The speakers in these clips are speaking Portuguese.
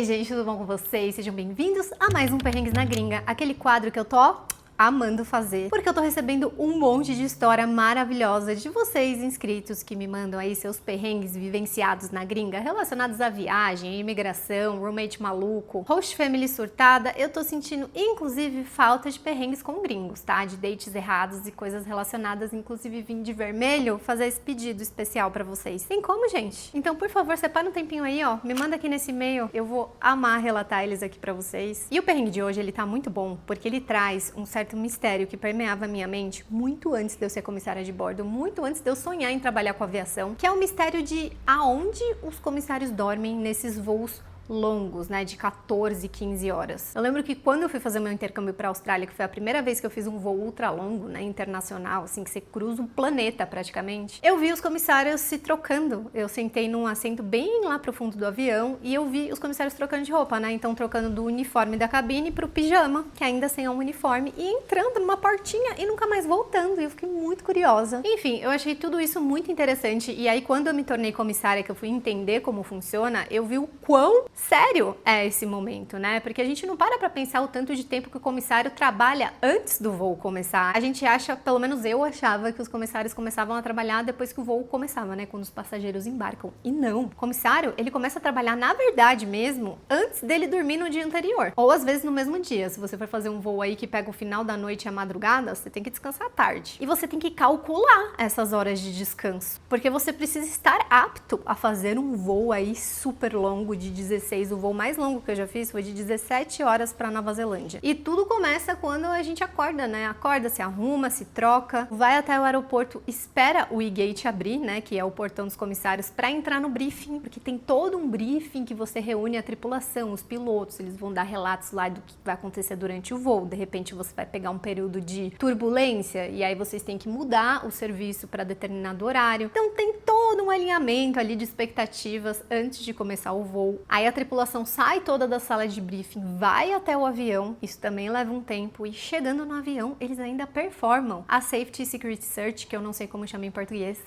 aí, gente, tudo bom com vocês? Sejam bem-vindos a mais um Perrengues na Gringa, aquele quadro que eu tô amando fazer, porque eu tô recebendo um monte de história maravilhosa de vocês inscritos que me mandam aí seus perrengues vivenciados na gringa, relacionados à viagem, imigração, roommate maluco, host family surtada. Eu tô sentindo, inclusive, falta de perrengues com gringos, tá? De dates errados e coisas relacionadas, inclusive vim de vermelho fazer esse pedido especial pra vocês. Tem como, gente? Então, por favor, separa um tempinho aí, ó, me manda aqui nesse e-mail, eu vou amar relatar eles aqui pra vocês. E o perrengue de hoje, ele tá muito bom, porque ele traz um certo mistério que permeava a minha mente muito antes de eu ser comissária de bordo, muito antes de eu sonhar em trabalhar com aviação, que é o mistério de aonde os comissários dormem nesses voos longos, né, de 14, 15 horas. Eu lembro que quando eu fui fazer meu intercâmbio para a Austrália, que foi a primeira vez que eu fiz um voo ultra longo, né, internacional, assim, que você cruza um planeta praticamente, eu vi os comissários se trocando. Eu sentei num assento bem lá pro fundo do avião e eu vi os comissários trocando de roupa, né, então trocando do uniforme da cabine pro pijama, que ainda sem um uniforme, e entrando numa portinha e nunca mais voltando, e eu fiquei muito curiosa. Enfim, eu achei tudo isso muito interessante, e aí quando eu me tornei comissária, que eu fui entender como funciona, eu vi o quão sério é esse momento, né? Porque a gente não para pra pensar o tanto de tempo que o comissário trabalha antes do voo começar. A gente acha, pelo menos eu achava, que os comissários começavam a trabalhar depois que o voo começava, né? Quando os passageiros embarcam. E não. O comissário, ele começa a trabalhar, na verdade mesmo, antes dele dormir no dia anterior. Ou às vezes no mesmo dia. Se você for fazer um voo aí que pega o final da noite e a madrugada, você tem que descansar à tarde. E você tem que calcular essas horas de descanso. Porque você precisa estar apto a fazer um voo aí super longo de 16. O voo mais longo que eu já fiz foi de 17 horas para Nova Zelândia. E tudo começa quando a gente acorda, né? Acorda, se arruma, se troca, vai até o aeroporto, espera o e-gate abrir, né? Que é o portão dos comissários, para entrar no briefing, porque tem todo um briefing que você reúne a tripulação, os pilotos, eles vão dar relatos lá do que vai acontecer durante o voo. De repente você vai pegar um período de turbulência e aí vocês têm que mudar o serviço para determinado horário. Então tem todo um alinhamento ali de expectativas antes de começar o voo. Aí a tripulação sai toda da sala de briefing, vai até o avião, isso também leva um tempo, e chegando no avião, eles ainda performam a Safety Security Search, que eu não sei como chama em português.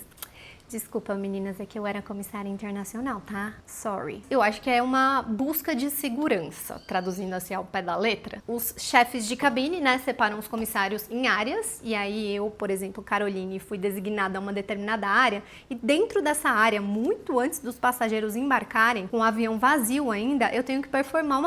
Desculpa, meninas, é que eu era comissária internacional, tá? Sorry. Eu acho que é uma busca de segurança, traduzindo assim ao pé da letra. Os chefes de cabine, né, separam os comissários em áreas, e aí eu, por exemplo, Caroline, fui designada a uma determinada área, e dentro dessa área, muito antes dos passageiros embarcarem, com o avião vazio ainda, eu tenho que performar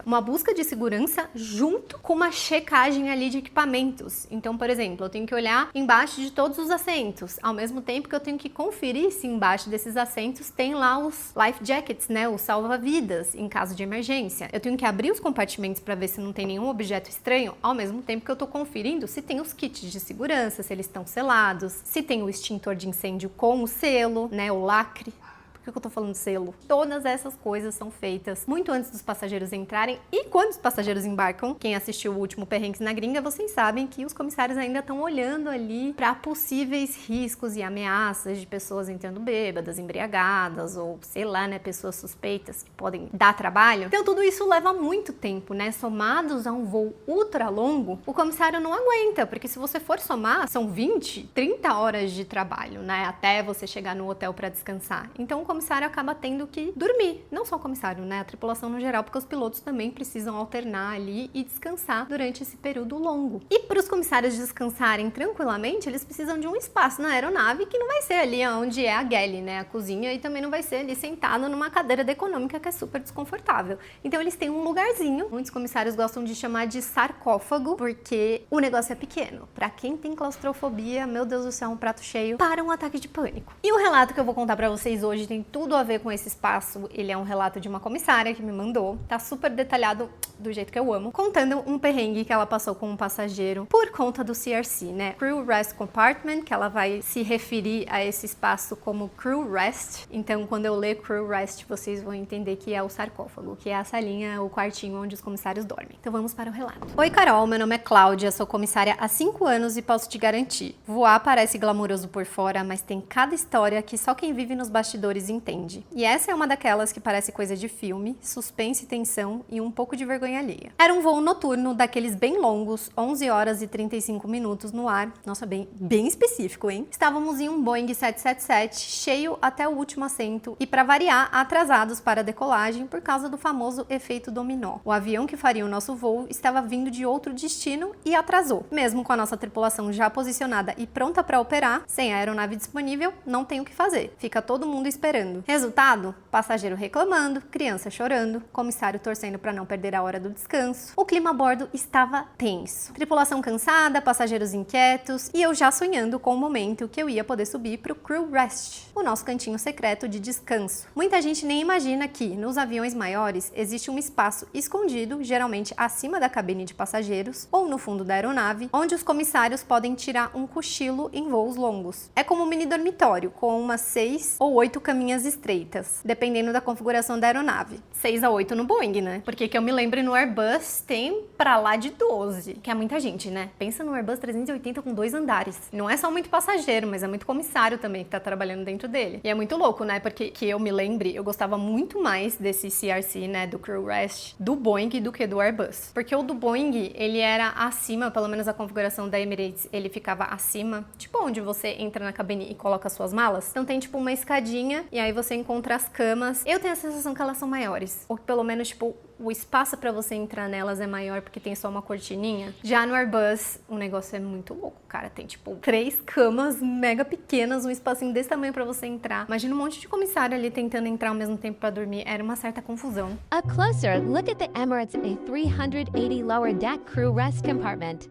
uma busca de segurança junto com uma checagem ali de equipamentos. Então, por exemplo, eu tenho que olhar embaixo de todos os assentos, ao mesmo tempo que eu tenho que conferir se embaixo desses assentos tem lá os life jackets, né, os salva-vidas em caso de emergência. Eu tenho que abrir os compartimentos para ver se não tem nenhum objeto estranho, ao mesmo tempo que eu tô conferindo se tem os kits de segurança, se eles estão selados, se tem o extintor de incêndio com o selo, né, o lacre. Por que eu tô falando selo? Todas essas coisas são feitas muito antes dos passageiros entrarem, e quando os passageiros embarcam, quem assistiu o último Perrengues na Gringa, vocês sabem que os comissários ainda estão olhando ali para possíveis riscos e ameaças de pessoas entrando bêbadas, embriagadas, ou sei lá, né, pessoas suspeitas que podem dar trabalho. Então tudo isso leva muito tempo, né? Somados a um voo ultra longo, o comissário não aguenta, porque se você for somar, são 20, 30 horas de trabalho, né, até você chegar no hotel para descansar. Então o comissário acaba tendo que dormir, não só o comissário, né, a tripulação no geral, porque os pilotos também precisam alternar ali e descansar durante esse período longo. E para os comissários descansarem tranquilamente, eles precisam de um espaço na aeronave que não vai ser ali onde é a galley, né, a cozinha, e também não vai ser ali sentado numa cadeira da econômica, que é super desconfortável. Então eles têm um lugarzinho, muitos comissários gostam de chamar de sarcófago, porque o negócio é pequeno. Para quem tem claustrofobia, meu Deus do céu, um prato cheio para um ataque de pânico. E o relato que eu vou contar para vocês hoje tem tudo a ver com esse espaço. Ele é um relato de uma comissária que me mandou, tá super detalhado do jeito que eu amo, contando um perrengue que ela passou com um passageiro por conta do CRC, né? Crew Rest Compartment, que ela vai se referir a esse espaço como Crew Rest. Então, quando eu ler Crew Rest, vocês vão entender que é o sarcófago, que é a salinha, o quartinho onde os comissários dormem. Então, vamos para o relato. Oi, Carol, meu nome é Cláudia, sou comissária há 5 anos e posso te garantir, voar parece glamouroso por fora, mas tem cada história que só quem vive nos bastidores entende. E essa é uma daquelas que parece coisa de filme, suspense, tensão e um pouco de vergonha alheia. Era um voo noturno, daqueles bem longos, 11 horas e 35 minutos no ar. Nossa, bem específico, hein? Estávamos em um Boeing 777, cheio até o último assento e, para variar, atrasados para a decolagem por causa do famoso efeito dominó. O avião que faria o nosso voo estava vindo de outro destino e atrasou. Mesmo com a nossa tripulação já posicionada e pronta para operar, sem a aeronave disponível, não tem o que fazer. Fica todo mundo esperando. Resultado? Passageiro reclamando, criança chorando, comissário torcendo para não perder a hora do descanso. O clima a bordo estava tenso. Tripulação cansada, passageiros inquietos e eu já sonhando com o momento que eu ia poder subir para o Crew Rest, o nosso cantinho secreto de descanso. Muita gente nem imagina que, nos aviões maiores, existe um espaço escondido, geralmente acima da cabine de passageiros ou no fundo da aeronave, onde os comissários podem tirar um cochilo em voos longos. É como um mini dormitório, com umas 6 ou 8 caminhas estreitas, dependendo da configuração da aeronave. 6 a 8 no Boeing, né? Porque que eu me lembro, no Airbus tem pra lá de 12, que é muita gente, né? Pensa no Airbus 380 com 2 andares. Não é só muito passageiro, mas é muito comissário também que tá trabalhando dentro dele. E é muito louco, né? Porque que eu me lembre, eu gostava muito mais desse CRC, né, do Crew Rest, do Boeing do que do Airbus. Porque o do Boeing, ele era acima, pelo menos a configuração da Emirates, ele ficava acima, tipo onde você entra na cabine e coloca suas malas. Então tem tipo uma escadinha e aí você encontra as camas. Eu tenho a sensação que elas são maiores, ou pelo menos tipo o espaço para você entrar nelas é maior porque tem só uma cortininha. Já no Airbus, o negócio é muito louco, cara. Tem tipo 3 camas mega pequenas, um espacinho desse tamanho para você entrar. Imagina um monte de comissário ali tentando entrar ao mesmo tempo para dormir. Era uma certa confusão. Up closer, look at the Emirates A380 lower deck crew rest compartment.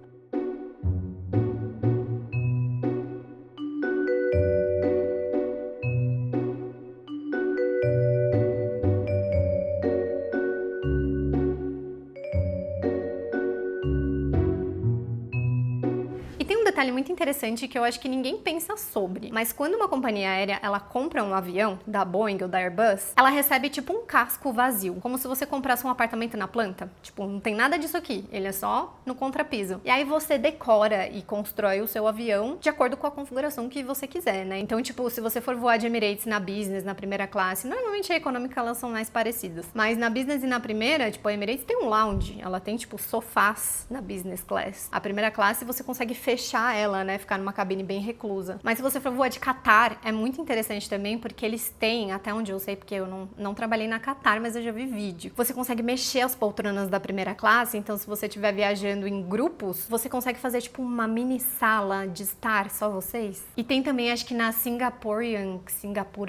Detalhe muito interessante que eu acho que ninguém pensa sobre, mas quando uma companhia aérea ela compra um avião da Boeing ou da Airbus, ela recebe tipo um casco vazio, como se você comprasse um apartamento na planta. Tipo, não tem nada disso aqui, ele é só no contrapiso. E aí você decora e constrói o seu avião de acordo com a configuração que você quiser, né? Então, tipo, se você for voar de Emirates na business, na primeira classe, normalmente a econômica elas são mais parecidas, mas na business e na primeira, tipo, a Emirates tem um lounge, ela tem tipo sofás na business class. A primeira classe você consegue fechar ela, né, ficar numa cabine bem reclusa. Mas se você for voar de Qatar, é muito interessante também, porque eles têm, até onde eu sei, porque eu não trabalhei na Qatar, mas eu já vi vídeo. Você consegue mexer as poltronas da primeira classe, então se você estiver viajando em grupos, você consegue fazer tipo uma mini sala de estar só vocês. E tem também, acho que na Singapore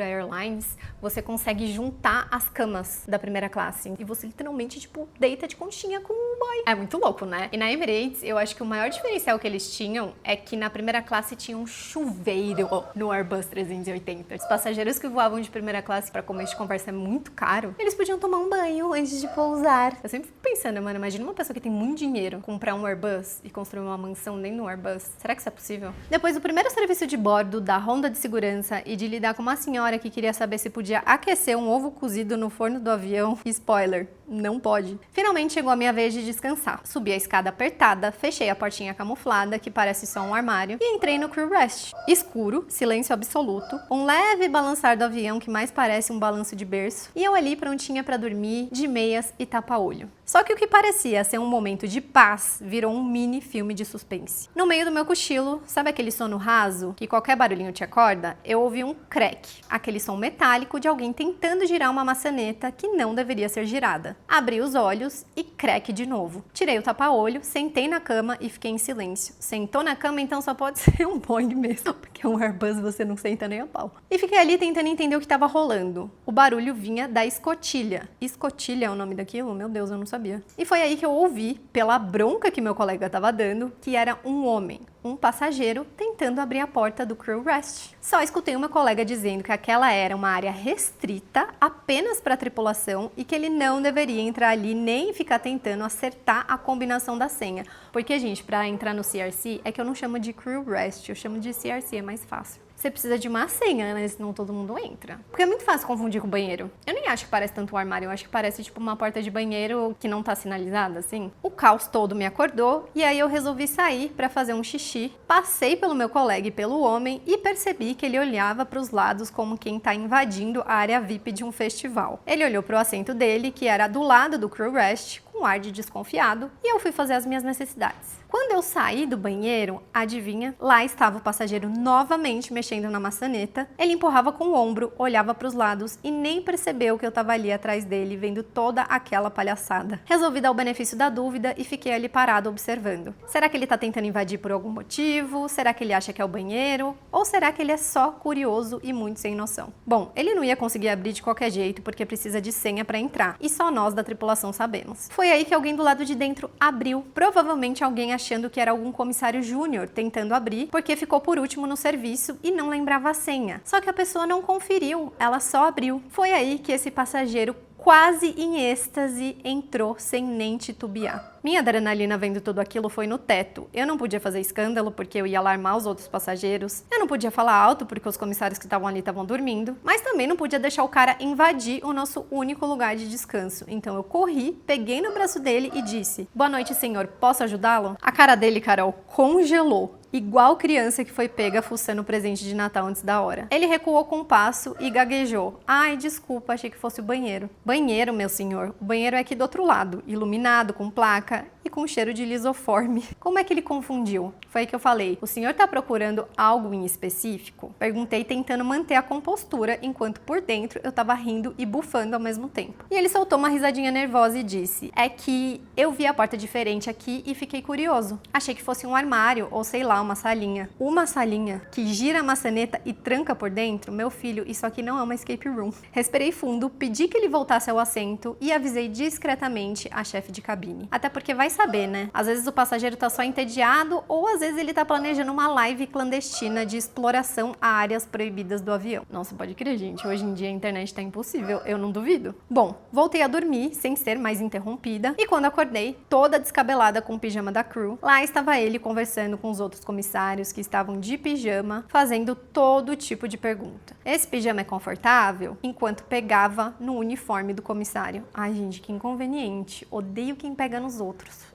Airlines, você consegue juntar as camas da primeira classe. E você literalmente, tipo, deita de conchinha com o boy. É muito louco, né? E na Emirates, eu acho que o maior diferencial que eles tinham é que na primeira classe tinha um chuveiro no Airbus 380. Os passageiros que voavam de primeira classe, pra começo de conversa é muito caro, eles podiam tomar um banho antes de pousar. Eu sempre fico pensando, mano, imagina uma pessoa que tem muito dinheiro comprar um Airbus e construir uma mansão dentro do Airbus. Será que isso é possível? Depois do primeiro serviço de bordo, da ronda de segurança e de lidar com uma senhora que queria saber se podia aquecer um ovo cozido no forno do avião, spoiler, não pode. Finalmente chegou a minha vez de descansar. Subi a escada apertada, fechei a portinha camuflada, que parece só um armário, e entrei no Crew Rest. Escuro, silêncio absoluto, um leve balançar do avião que mais parece um balanço de berço, e eu ali prontinha pra dormir, de meias e tapa-olho. Só que o que parecia ser um momento de paz virou um mini filme de suspense. No meio do meu cochilo, sabe aquele sono raso, que qualquer barulhinho te acorda? Eu ouvi um crack, aquele som metálico de alguém tentando girar uma maçaneta que não deveria ser girada. Abri os olhos e crack de novo. Tirei o tapa-olho, sentei na cama e fiquei em silêncio. Sentou na cama, então só pode ser um Boeing mesmo, porque um Airbus você não senta nem a pau. E fiquei ali tentando entender o que estava rolando. O barulho vinha da escotilha. Escotilha é o nome daquilo? Meu Deus, eu não sabia. E foi aí que eu ouvi, pela bronca que meu colega estava dando, que era um homem, um passageiro, tentando abrir a porta do Crew Rest. Só escutei uma colega dizendo que aquela era uma área restrita apenas para a tripulação e que ele não deveria entrar ali nem ficar tentando acertar a combinação da senha. Porque, gente, para entrar no CRC, é que eu não chamo de Crew Rest, eu chamo de CRC, é mais fácil. você precisa de uma senha, né? Senão todo mundo entra. Porque é muito fácil confundir com o banheiro. Eu nem acho que parece tanto um armário, eu acho que parece tipo uma porta de banheiro que não tá sinalizada, assim. O caos todo me acordou e aí eu resolvi sair pra fazer um xixi. Passei pelo meu colega e pelo homem e percebi que ele olhava pros lados como quem tá invadindo a área VIP de um festival. Ele olhou pro assento dele, que era do lado do crew rest, com ar de desconfiado, e eu fui fazer as minhas necessidades. Quando eu saí do banheiro, adivinha? Lá estava o passageiro novamente mexendo na maçaneta. Ele empurrava com o ombro, olhava para os lados e nem percebeu que eu estava ali atrás dele, vendo toda aquela palhaçada. Resolvi dar o benefício da dúvida e fiquei ali parado observando. Será que ele está tentando invadir por algum motivo? Será que ele acha que é o banheiro? Ou será que ele é só curioso e muito sem noção? Bom, ele não ia conseguir abrir de qualquer jeito porque precisa de senha para entrar, e só nós da tripulação sabemos. Foi aí que alguém do lado de dentro abriu, provavelmente alguém achando que era algum comissário júnior tentando abrir, porque ficou por último no serviço e não lembrava a senha. Só que a pessoa não conferiu, ela só abriu. Foi aí que esse passageiro, quase em êxtase, entrou sem nem titubear. Minha adrenalina vendo tudo aquilo foi no teto. Eu não podia fazer escândalo porque eu ia alarmar os outros passageiros. Eu não podia falar alto porque os comissários que estavam ali estavam dormindo. Mas também não podia deixar o cara invadir o nosso único lugar de descanso. Então eu corri, peguei no braço dele e disse: "Boa noite, senhor. Posso ajudá-lo?" A cara dele, Carol, congelou. Igual criança que foi pega fuçando o presente de Natal antes da hora. Ele recuou com um passo e gaguejou. "Ai, desculpa, achei que fosse o banheiro." "Banheiro, meu senhor. O banheiro é aqui do outro lado, iluminado, com placa e com cheiro de lisoforme." Como é que ele confundiu? Foi aí que eu falei: "O senhor tá procurando algo em específico?" Perguntei tentando manter a compostura, enquanto por dentro eu tava rindo e bufando ao mesmo tempo. E ele soltou uma risadinha nervosa e disse: "É que eu vi a porta diferente aqui e fiquei curioso. Achei que fosse um armário ou sei lá, uma salinha." Uma salinha que gira a maçaneta e tranca por dentro? Meu filho, isso aqui não é uma escape room. Respirei fundo, pedi que ele voltasse ao assento e avisei discretamente a chefe de cabine. Até porque vai saber, né? Às vezes o passageiro tá só entediado ou às vezes ele tá planejando uma live clandestina de exploração a áreas proibidas do avião. Nossa, pode crer, gente. Hoje em dia a internet tá impossível, eu não duvido. Bom, voltei a dormir sem ser mais interrompida e quando acordei, toda descabelada com o pijama da crew, lá estava ele conversando com os outros comissários que estavam de pijama, fazendo todo tipo de pergunta. "Esse pijama é confortável?" Enquanto pegava no uniforme do comissário. Ai, gente, que inconveniente. Odeio quem pega nos outros.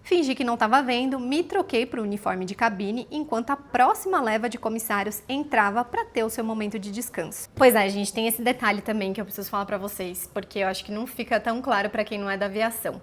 Fingi que não estava vendo, me troquei para o uniforme de cabine, enquanto a próxima leva de comissários entrava para ter o seu momento de descanso. Pois é, gente, tem esse detalhe também que eu preciso falar para vocês, porque eu acho que não fica tão claro para quem não é da aviação.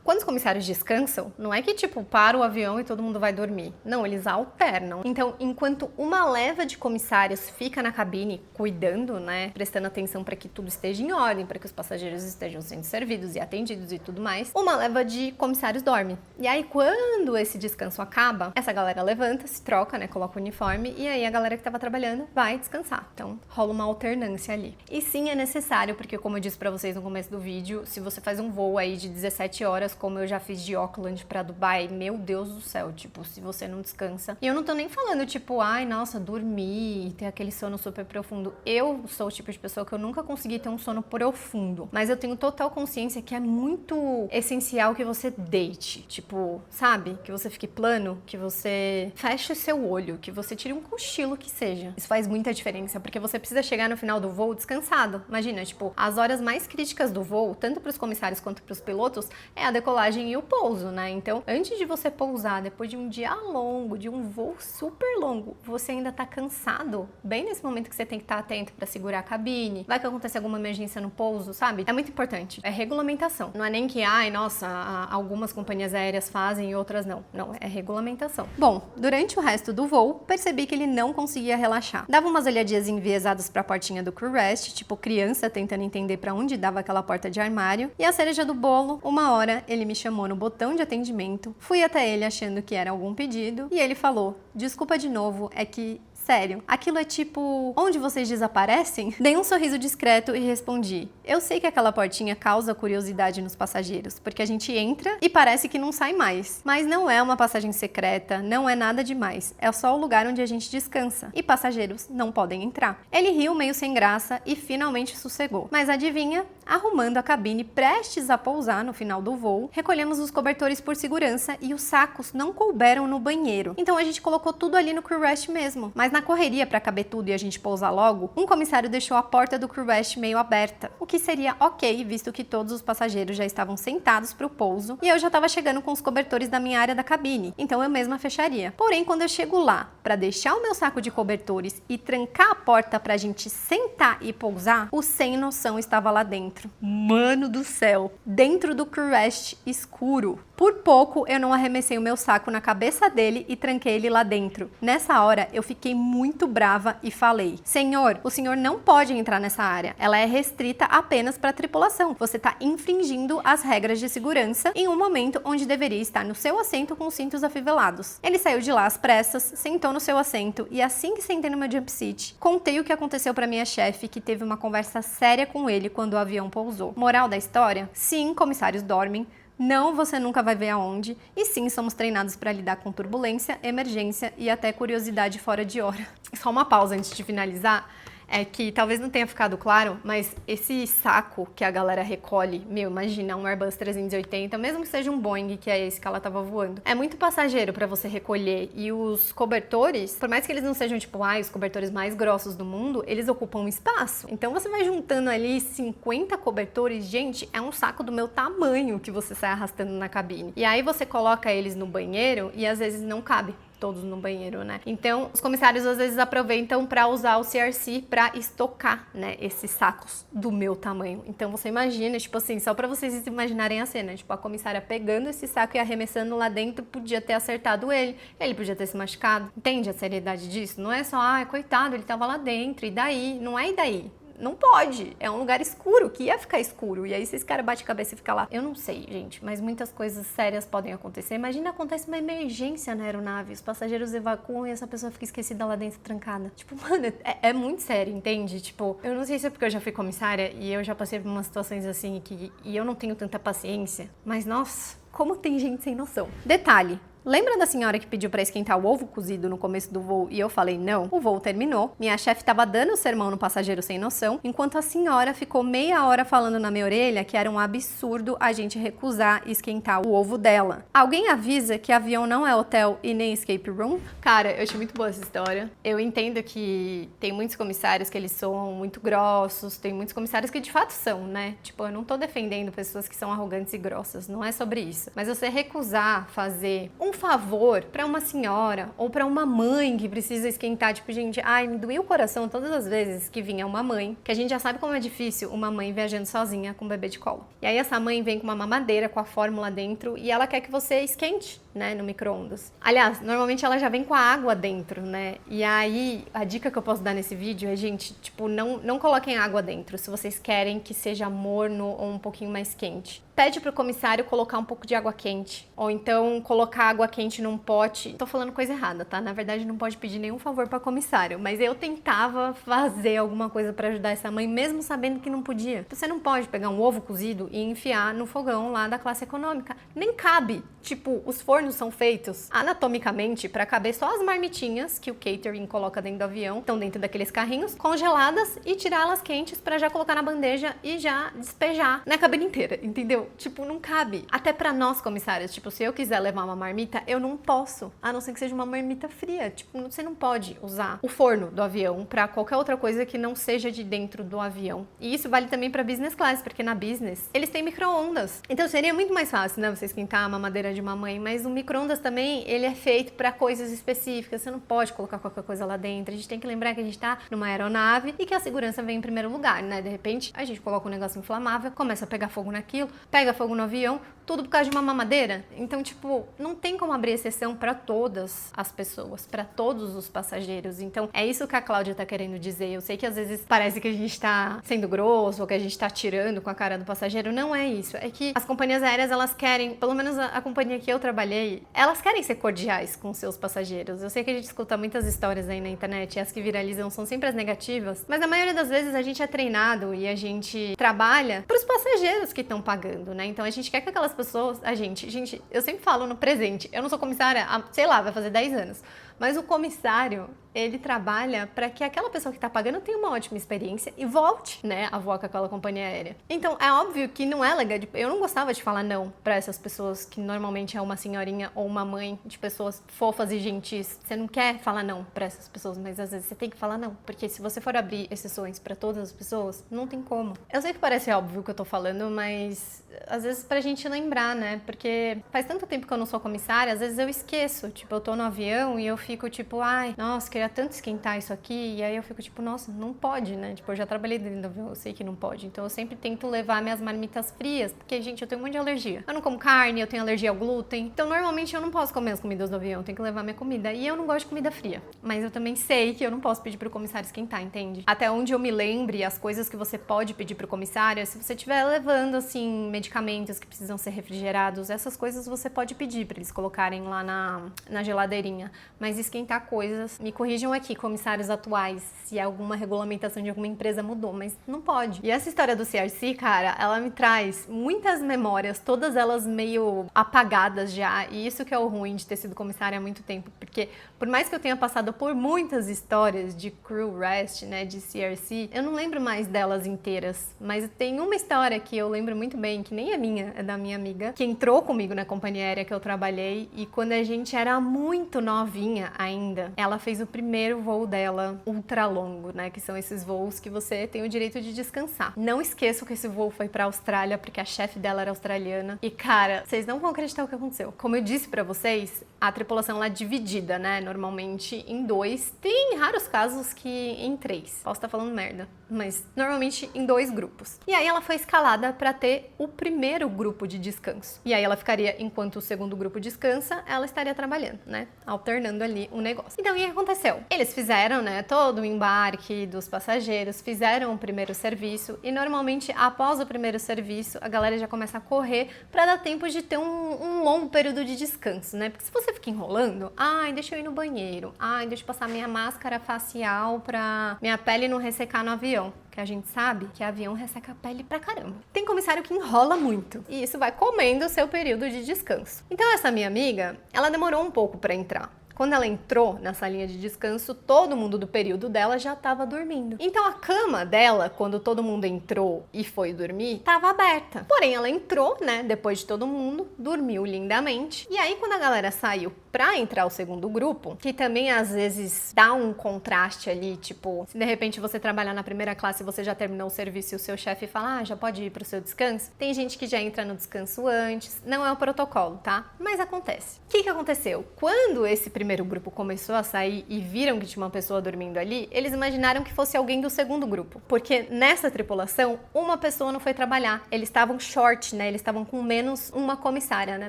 Quando os comissários descansam, não é que tipo para o avião e todo mundo vai dormir. Não, eles alternam. Então, enquanto uma leva de comissários fica na cabine cuidando, né, prestando atenção para que tudo esteja em ordem, para que os passageiros estejam sendo servidos e atendidos e tudo mais, uma leva de comissários dorme. E aí, quando esse descanso acaba, essa galera levanta, se troca, né, coloca o uniforme e aí a galera que estava trabalhando vai descansar. Então, rola uma alternância ali. E sim, é necessário, porque como eu disse para vocês no começo do vídeo, se você faz um voo aí de 17 horas, como eu já fiz de Auckland pra Dubai, meu Deus do céu, tipo, se você não descansa. E eu não tô nem falando, tipo, ai, nossa, dormir, ter aquele sono super profundo. Eu sou o tipo de pessoa que eu nunca consegui ter um sono profundo, mas eu tenho total consciência que é muito essencial que você deite, tipo, sabe? Que você fique plano, que você feche o seu olho, que você tire um cochilo que seja. Isso faz muita diferença, porque você precisa chegar no final do voo descansado. Imagina, tipo, as horas mais críticas do voo, tanto pros comissários quanto pros pilotos, é a decolagem e o pouso, né? Então, antes de você pousar, depois de um dia longo, de um voo super longo, você ainda tá cansado, bem nesse momento que você tem que estar atento pra segurar a cabine, vai que acontece alguma emergência no pouso, sabe? É muito importante. É regulamentação. Não é nem que, ai, nossa, algumas companhias aéreas fazem e outras não. Não, é regulamentação. Bom, durante o resto do voo, percebi que ele não conseguia relaxar. Dava umas olhadinhas enviesadas pra portinha do crew rest, tipo criança tentando entender pra onde dava aquela porta de armário, e a cereja do bolo, uma hora, ele me chamou no botão de atendimento, fui até ele achando que era algum pedido, e ele falou: "Desculpa de novo, é que... sério, aquilo é tipo, onde vocês desaparecem?" Dei um sorriso discreto e respondi: "Eu sei que aquela portinha causa curiosidade nos passageiros, porque a gente entra e parece que não sai mais. Mas não é uma passagem secreta, não é nada demais. É só o lugar onde a gente descansa. E passageiros não podem entrar." Ele riu meio sem graça e finalmente sossegou. Mas adivinha? Arrumando a cabine prestes a pousar no final do voo, recolhemos os cobertores por segurança e os sacos não couberam no banheiro. Então a gente colocou tudo ali no crew rest mesmo. Mas na correria para caber tudo e a gente pousar logo, um comissário deixou a porta do crew rest meio aberta, o que seria ok, visto que todos os passageiros já estavam sentados para o pouso e eu já estava chegando com os cobertores da minha área da cabine, então eu mesma fecharia. Porém, quando eu chego lá para deixar o meu saco de cobertores e trancar a porta pra gente sentar e pousar, o sem noção estava lá dentro. Mano do céu! Dentro do crew rest escuro. Por pouco eu não arremessei o meu saco na cabeça dele e tranquei ele lá dentro. Nessa hora eu fiquei muito brava e falei: Senhor, o senhor não pode entrar nessa área. Ela é restrita apenas para tripulação. Você está infringindo as regras de segurança em um momento onde deveria estar no seu assento com os cintos afivelados. Ele saiu de lá às pressas, sentou no seu assento e assim que sentei no meu jump seat, contei o que aconteceu para minha chefe, que teve uma conversa séria com ele quando o avião pousou. Moral da história? Sim, comissários dormem. Não, você nunca vai ver aonde. E sim, somos treinados para lidar com turbulência, emergência e até curiosidade fora de hora. Só uma pausa antes de finalizar. É que talvez não tenha ficado claro, mas esse saco que a galera recolhe, imagina um Airbus 380, mesmo que seja um Boeing, que é esse que ela tava voando, é muito passageiro pra você recolher. E os cobertores, por mais que eles não sejam tipo, os cobertores mais grossos do mundo, eles ocupam espaço. Então você vai juntando ali 50 cobertores, gente, é um saco do meu tamanho que você sai arrastando na cabine. E aí você coloca eles no banheiro e às vezes não cabe todos no banheiro, né? Então, os comissários às vezes aproveitam para usar o CRC para estocar, né, esses sacos do meu tamanho. Então, você imagina, tipo assim, só para vocês imaginarem a cena, tipo, a comissária pegando esse saco e arremessando lá dentro, podia ter acertado ele podia ter se machucado. Entende a seriedade disso? Não é só, coitado, ele tava lá dentro, e daí? Não é e daí? Não pode, é um lugar escuro, que ia ficar escuro, e aí se esse cara bate a cabeça e fica lá. Eu não sei, gente, mas muitas coisas sérias podem acontecer. Imagina, acontece uma emergência na aeronave, os passageiros evacuam e essa pessoa fica esquecida lá dentro, trancada. Tipo, mano, é muito sério, entende? Tipo, eu não sei se é porque eu já fui comissária e eu já passei por umas situações assim e eu não tenho tanta paciência, mas nossa, como tem gente sem noção. Detalhe. Lembra da senhora que pediu para esquentar o ovo cozido no começo do voo e eu falei não? O voo terminou, minha chefe estava dando sermão no passageiro sem noção, enquanto a senhora ficou meia hora falando na minha orelha que era um absurdo a gente recusar esquentar o ovo dela. Alguém avisa que avião não é hotel e nem escape room? Cara, eu achei muito boa essa história. Eu entendo que tem muitos comissários que eles são muito grossos, tem muitos comissários que de fato são, né? Tipo, eu não tô defendendo pessoas que são arrogantes e grossas, não é sobre isso. Mas você recusar fazer um favor pra uma senhora ou pra uma mãe que precisa esquentar, tipo, gente, me doía o coração todas as vezes que vinha uma mãe, que a gente já sabe como é difícil uma mãe viajando sozinha com um bebê de colo. E aí essa mãe vem com uma mamadeira com a fórmula dentro e ela quer que você esquente, né, no micro-ondas. Aliás, normalmente ela já vem com a água dentro, né? E aí, a dica que eu posso dar nesse vídeo é, gente, tipo, não coloquem água dentro se vocês querem que seja morno ou um pouquinho mais quente. Pede pro comissário colocar um pouco de água quente, ou então colocar água quente num pote. Tô falando coisa errada, tá? Na verdade, não pode pedir nenhum favor pra comissário, mas eu tentava fazer alguma coisa pra ajudar essa mãe, mesmo sabendo que não podia. Você não pode pegar um ovo cozido e enfiar no fogão lá da classe econômica. Nem cabe. Tipo, os fornos são feitos anatomicamente pra caber só as marmitinhas que o catering coloca dentro do avião, estão dentro daqueles carrinhos, congeladas, e tirá-las quentes pra já colocar na bandeja e já despejar na cabine inteira, entendeu? Tipo, não cabe. Até pra nós, comissários, tipo, se eu quiser levar uma marmita, eu não posso, a não ser que seja uma marmita fria. Tipo, você não pode usar o forno do avião pra qualquer outra coisa que não seja de dentro do avião. E isso vale também pra business class, porque na business eles têm micro-ondas. Então seria muito mais fácil, né, você esquentar a mamadeira de uma mãe, mas o micro-ondas também, ele é feito pra coisas específicas, você não pode colocar qualquer coisa lá dentro. A gente tem que lembrar que a gente tá numa aeronave e que a segurança vem em primeiro lugar, né? De repente, a gente coloca um negócio inflamável, começa a pegar fogo naquilo, pega fogo no avião, tudo por causa de uma mamadeira. Então, tipo, não tem como abrir exceção para todas as pessoas, para todos os passageiros. Então, é isso que a Cláudia tá querendo dizer. Eu sei que às vezes parece que a gente tá sendo grosso ou que a gente tá tirando com a cara do passageiro. Não é isso. É que as companhias aéreas, elas querem, pelo menos a companhia que eu trabalhei, elas querem ser cordiais com seus passageiros. Eu sei que a gente escuta muitas histórias aí na internet e as que viralizam são sempre as negativas, mas na maioria das vezes a gente é treinado e a gente trabalha pros passageiros que estão pagando, né? Então a gente quer que aquelas pessoas, gente, eu sempre falo no presente, Gente, eu não sou comissária há, sei lá, vai fazer 10 anos. Mas o comissário, ele trabalha para que aquela pessoa que tá pagando tenha uma ótima experiência e volte, né, a voar com aquela companhia aérea. Então, é óbvio que não é legal. Eu não gostava de falar não para essas pessoas que normalmente é uma senhorinha ou uma mãe de pessoas fofas e gentis. Você não quer falar não para essas pessoas, mas às vezes você tem que falar não. Porque se você for abrir exceções para todas as pessoas, não tem como. Eu sei que parece óbvio o que eu tô falando, mas às vezes pra gente lembrar, né? Porque faz tanto tempo que eu não sou comissária, às vezes eu esqueço. Tipo, eu tô no avião e eu fico tipo, ai, nossa, queria tanto esquentar isso aqui. E aí eu fico tipo, nossa, não pode, né? Tipo, eu já trabalhei dentro do avião, eu sei que não pode. Então eu sempre tento levar minhas marmitas frias, porque, gente, eu tenho um monte de alergia. Eu não como carne, eu tenho alergia ao glúten. Então, normalmente eu não posso comer as comidas do avião, eu tenho que levar minha comida. E eu não gosto de comida fria. Mas eu também sei que eu não posso pedir pro comissário esquentar, entende? Até onde eu me lembre, as coisas que você pode pedir pro comissário, se você estiver levando, assim, medicamentos que precisam ser refrigerados, essas coisas você pode pedir pra eles colocarem lá na geladeirinha. Mas esquentar coisas, me corrijam aqui, comissários atuais, se alguma regulamentação de alguma empresa mudou, mas não pode. E essa história do CRC, cara, ela me traz muitas memórias, todas elas meio apagadas já, e isso que é o ruim de ter sido comissária há muito tempo, porque por mais que eu tenha passado por muitas histórias de crew rest, né, de CRC, eu não lembro mais delas inteiras, mas tem uma história que eu lembro muito bem, que nem é minha, é da minha amiga, que entrou comigo na companhia aérea que eu trabalhei, e quando a gente era muito novinha ainda, ela fez o primeiro voo dela ultra longo, né, que são esses voos que você tem o direito de descansar. Não esqueçam que esse voo foi pra Austrália, porque a chefe dela era australiana, e cara, vocês não vão acreditar o que aconteceu. Como eu disse pra vocês, a tripulação ela é dividida, né, normalmente em 2, tem raros casos que em 3. Posso estar falando merda, mas normalmente em 2 grupos. E aí ela foi escalada pra ter o primeiro grupo de descanso. E aí ela ficaria, enquanto o segundo grupo descansa, ela estaria trabalhando, né, alternando ali o negócio. Então, o que aconteceu? Eles fizeram, né, todo o embarque dos passageiros, fizeram o primeiro serviço e normalmente após o primeiro serviço, a galera já começa a correr pra dar tempo de ter um longo período de descanso, né? Porque se você fica enrolando, ai, deixa eu ir no banheiro, ai, deixa eu passar minha máscara facial pra minha pele não ressecar no avião. Que a gente sabe que avião resseca a pele pra caramba. Tem comissário que enrola muito e isso vai comendo o seu período de descanso. Então essa minha amiga, ela demorou um pouco pra entrar. Quando ela entrou na salinha de descanso, todo mundo do período dela já estava dormindo. Então a cama dela, quando todo mundo entrou e foi dormir, estava aberta. Porém, ela entrou, né, depois de todo mundo, dormiu lindamente. E aí, quando a galera saiu pra entrar o segundo grupo, que também às vezes dá um contraste ali, tipo, se de repente você trabalhar na primeira classe e você já terminou o serviço e o seu chefe fala, já pode ir pro seu descanso, tem gente que já entra no descanso antes, não é o protocolo, tá? Mas acontece. O que aconteceu? Quando esse primeiro grupo começou a sair e viram que tinha uma pessoa dormindo ali, eles imaginaram que fosse alguém do segundo grupo, porque nessa tripulação, uma pessoa não foi trabalhar, eles estavam short, né? Eles estavam com menos uma comissária, né?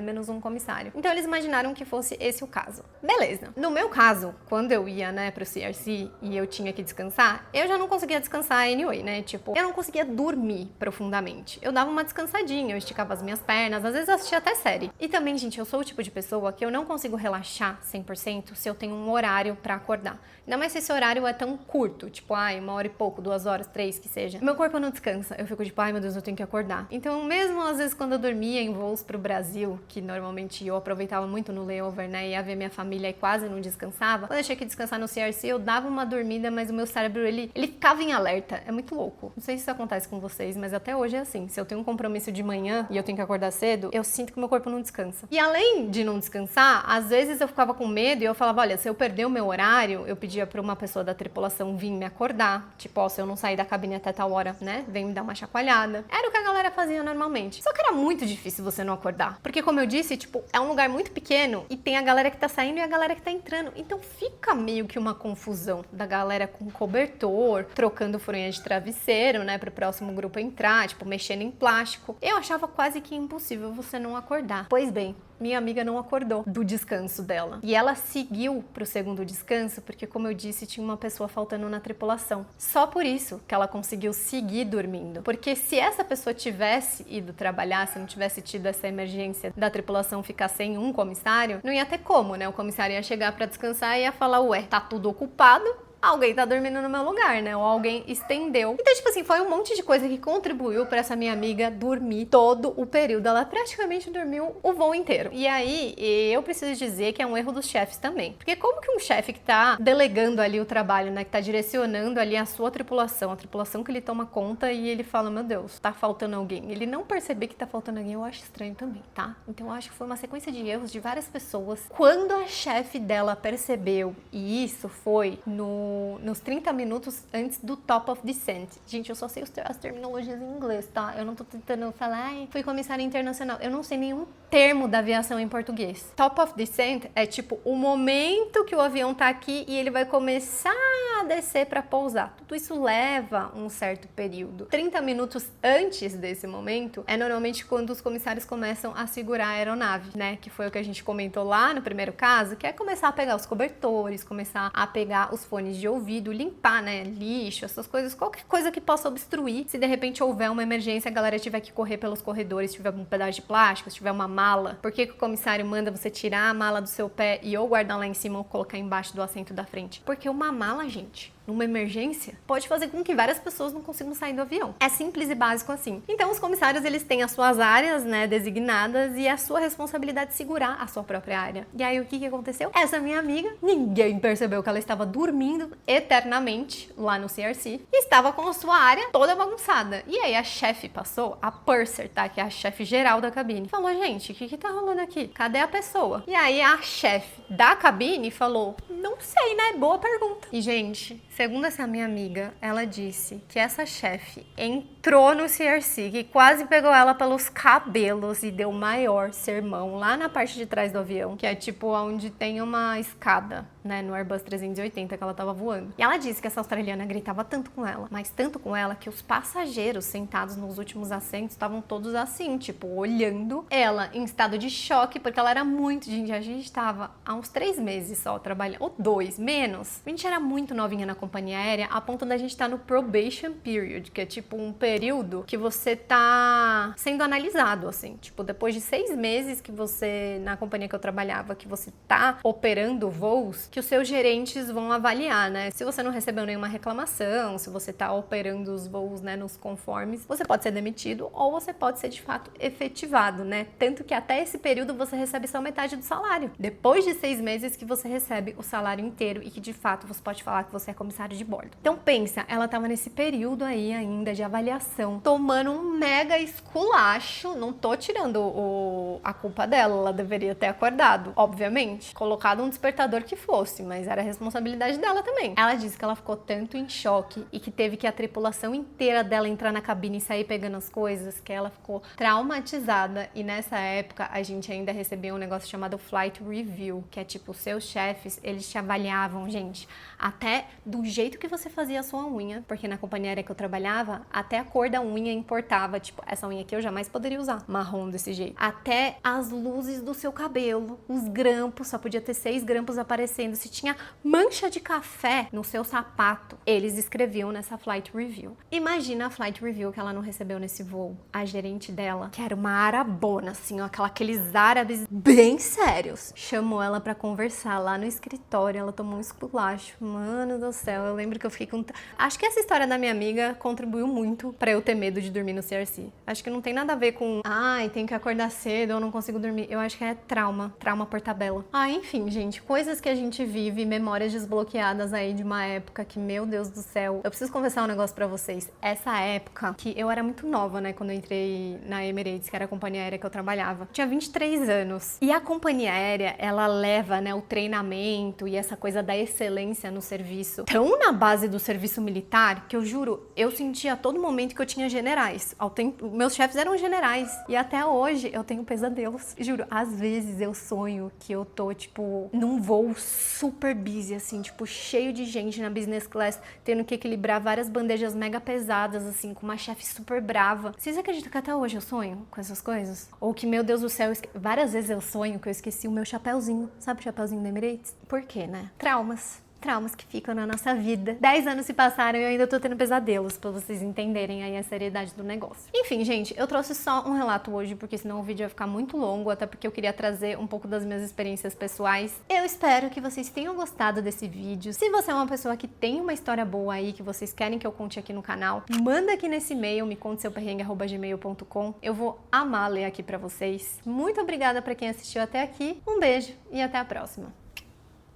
Menos um comissário. Então eles imaginaram que fosse esse o caso. Beleza. No meu caso, quando eu ia, né, pro CRC e eu tinha que descansar, eu já não conseguia descansar anyway, né? Tipo, eu não conseguia dormir profundamente. Eu dava uma descansadinha, eu esticava as minhas pernas, às vezes eu assistia até série. E também, gente, eu sou o tipo de pessoa que eu não consigo relaxar 100% se eu tenho um horário pra acordar. Ainda mais se esse horário é tão curto, tipo, 1 hora e pouco, 2 horas, 3, que seja. Meu corpo não descansa. Eu fico tipo, meu Deus, eu tenho que acordar. Então, mesmo às vezes quando eu dormia em voos pro Brasil, que normalmente eu aproveitava muito no layover, né, ia ver minha família e quase não descansava, quando eu tinha que descansar no CRC, eu dava uma dormida, mas o meu cérebro, ele ficava em alerta. É muito louco. Não sei se isso acontece com vocês, mas até hoje é assim. Se eu tenho um compromisso de manhã e eu tenho que acordar cedo, eu sinto que o meu corpo não descansa. E além de não descansar, às vezes eu ficava com medo e eu falava, olha, se eu perder o meu horário, eu pedia pra uma pessoa da tripulação vir me acordar. Tipo, se eu não sair da cabine até tal hora, né, vem me dar uma chacoalhada. Era o que a galera fazia normalmente. Só que era muito difícil você não acordar. Porque, como eu disse, tipo, é um lugar muito pequeno e tem a galera que tá saindo e a galera que tá entrando. Então fica meio que uma confusão da galera com cobertor, trocando fronha de travesseiro, né, pro próximo grupo entrar, tipo, mexendo em plástico. Eu achava quase que impossível você não acordar. Pois bem, minha amiga não acordou do descanso dela. E ela seguiu pro segundo descanso, porque, como eu disse, tinha uma pessoa faltando na tripulação. Só por isso que ela conseguiu seguir dormindo. Porque se essa pessoa tivesse ido trabalhar, se não tivesse tido essa emergência da tripulação ficar sem um comissário, não ia ter como, né? O comissário ia chegar pra descansar e ia falar, ué, tá tudo ocupado, alguém tá dormindo no meu lugar, né? Ou alguém estendeu. Então, tipo assim, foi um monte de coisa que contribuiu pra essa minha amiga dormir todo o período. Ela praticamente dormiu o voo inteiro. E aí, eu preciso dizer que é um erro dos chefes também. Porque como que um chefe que tá delegando ali o trabalho, né? Que tá direcionando ali a sua tripulação, a tripulação que ele toma conta e ele fala, meu Deus, tá faltando alguém. Ele não perceber que tá faltando alguém, eu acho estranho também, tá? Então eu acho que foi uma sequência de erros de várias pessoas. Quando a chefe dela percebeu, e isso foi nos 30 minutos antes do Top of Descent. Gente, eu só sei as terminologias em inglês, tá? Eu não tô tentando falar, ai, fui comissária internacional. Eu não sei nenhum termo da aviação em português. Top of Descent é tipo o momento que o avião tá aqui e ele vai começar a descer para pousar. Tudo isso leva um certo período. 30 minutos antes desse momento é normalmente quando os comissários começam a segurar a aeronave, né? Que foi o que a gente comentou lá no primeiro caso, que é começar a pegar os cobertores, começar a pegar os fones de ouvido, limpar, né? Lixo, essas coisas, qualquer coisa que possa obstruir. Se de repente houver uma emergência, a galera tiver que correr pelos corredores, se tiver um pedaço de plástico, se tiver uma mala. Por que o comissário manda você tirar a mala do seu pé e ou guardar lá em cima ou colocar embaixo do assento da frente? Porque uma mala, gente, numa emergência, pode fazer com que várias pessoas não consigam sair do avião. É simples e básico assim. Então, os comissários, eles têm as suas áreas, né, designadas e a sua responsabilidade de segurar a sua própria área. E aí, o que aconteceu? Essa minha amiga, ninguém percebeu que ela estava dormindo eternamente lá no CRC e estava com a sua área toda bagunçada. E aí, a chefe passou, a purser, tá, que é a chefe geral da cabine, falou, gente, o que tá rolando aqui? Cadê a pessoa? E aí, a chefe da cabine falou, não sei, né? Boa pergunta. E, gente, segundo essa minha amiga, ela disse que essa chefe entrou no CRC, que quase pegou ela pelos cabelos e deu o maior sermão lá na parte de trás do avião, que é tipo onde tem uma escada, né, no Airbus 380 que ela tava voando. E ela disse que essa australiana gritava tanto com ela, mas tanto com ela, que os passageiros sentados nos últimos assentos estavam todos assim, tipo, olhando ela em estado de choque, porque ela era muito, gente, a gente tava há uns 3 meses só trabalhando, ou 2, menos. A gente era muito novinha na companhia aérea, a ponto da gente estar no probation period, que é tipo um período que você tá sendo analisado, assim, tipo, depois de 6 meses que você, na companhia que eu trabalhava, que você tá operando voos, que os seus gerentes vão avaliar, né? Se você não recebeu nenhuma reclamação, se você tá operando os voos, né, nos conformes, você pode ser demitido ou você pode ser, de fato, efetivado, né? Tanto que até esse período você recebe só metade do salário. Depois de 6 meses que você recebe o salário inteiro e que, de fato, você pode falar que você é comissário de bordo. Então, pensa, ela tava nesse período aí ainda de avaliação, tomando um mega esculacho. Não tô tirando a culpa dela, ela deveria ter acordado, obviamente. Colocado um despertador que fosse, mas era a responsabilidade dela também. Ela disse que ela ficou tanto em choque e que teve que a tripulação inteira dela entrar na cabine e sair pegando as coisas, que ela ficou traumatizada. E nessa época, a gente ainda recebia um negócio chamado Flight Review, que é tipo, seus chefes, eles te avaliavam, gente, até do jeito que você fazia a sua unha, porque na companhia aérea que eu trabalhava, até a cor da unha importava, tipo, essa unha aqui eu jamais poderia usar, marrom desse jeito. Até as luzes do seu cabelo, os grampos, só podia ter 6 grampos aparecendo, se tinha mancha de café no seu sapato, eles escreviam nessa Flight Review. Imagina a Flight Review que ela não recebeu nesse voo. A gerente dela, que era uma arabona, assim, ó, aqueles árabes bem sérios, chamou ela pra conversar lá no escritório, ela tomou um esculacho. Mano do céu, eu lembro que eu fiquei com... Acho que essa história da minha amiga contribuiu muito pra eu ter medo de dormir no CRC. Acho que não tem nada a ver com, ai, tenho que acordar cedo, eu não consigo dormir. Eu acho que é trauma por tabela. Ah, enfim, gente, coisas que a gente vive, memórias desbloqueadas aí de uma época que, meu Deus do céu, eu preciso confessar um negócio pra vocês. Essa época, que eu era muito nova, né, quando eu entrei na Emirates, que era a companhia aérea que eu trabalhava. Tinha 23 anos. E a companhia aérea, ela leva, né, o treinamento e essa coisa da excelência no serviço tão na base do serviço militar, que eu juro, eu sentia a todo momento que eu tinha generais. Meus chefes eram generais. E até hoje eu tenho pesadelos. Juro, às vezes eu sonho que eu tô, tipo, num voo super busy, assim, tipo, cheio de gente na business class, tendo que equilibrar várias bandejas mega pesadas, assim, com uma chefe super brava. Vocês acreditam que até hoje eu sonho com essas coisas? Ou que, meu Deus do céu, várias vezes eu sonho que eu esqueci o meu chapéuzinho. Sabe o chapéuzinho da Emirates? Por quê, né? Traumas. traumas que ficam na nossa vida. 10 anos se passaram e eu ainda tô tendo pesadelos, pra vocês entenderem aí a seriedade do negócio. Enfim, gente, eu trouxe só um relato hoje, porque senão o vídeo ia ficar muito longo, até porque eu queria trazer um pouco das minhas experiências pessoais. Eu espero que vocês tenham gostado desse vídeo. Se você é uma pessoa que tem uma história boa aí, que vocês querem que eu conte aqui no canal, manda aqui nesse e-mail, meconteseuperrengue@gmail.com. Eu vou amar ler aqui pra vocês. Muito obrigada pra quem assistiu até aqui. Um beijo e até a próxima.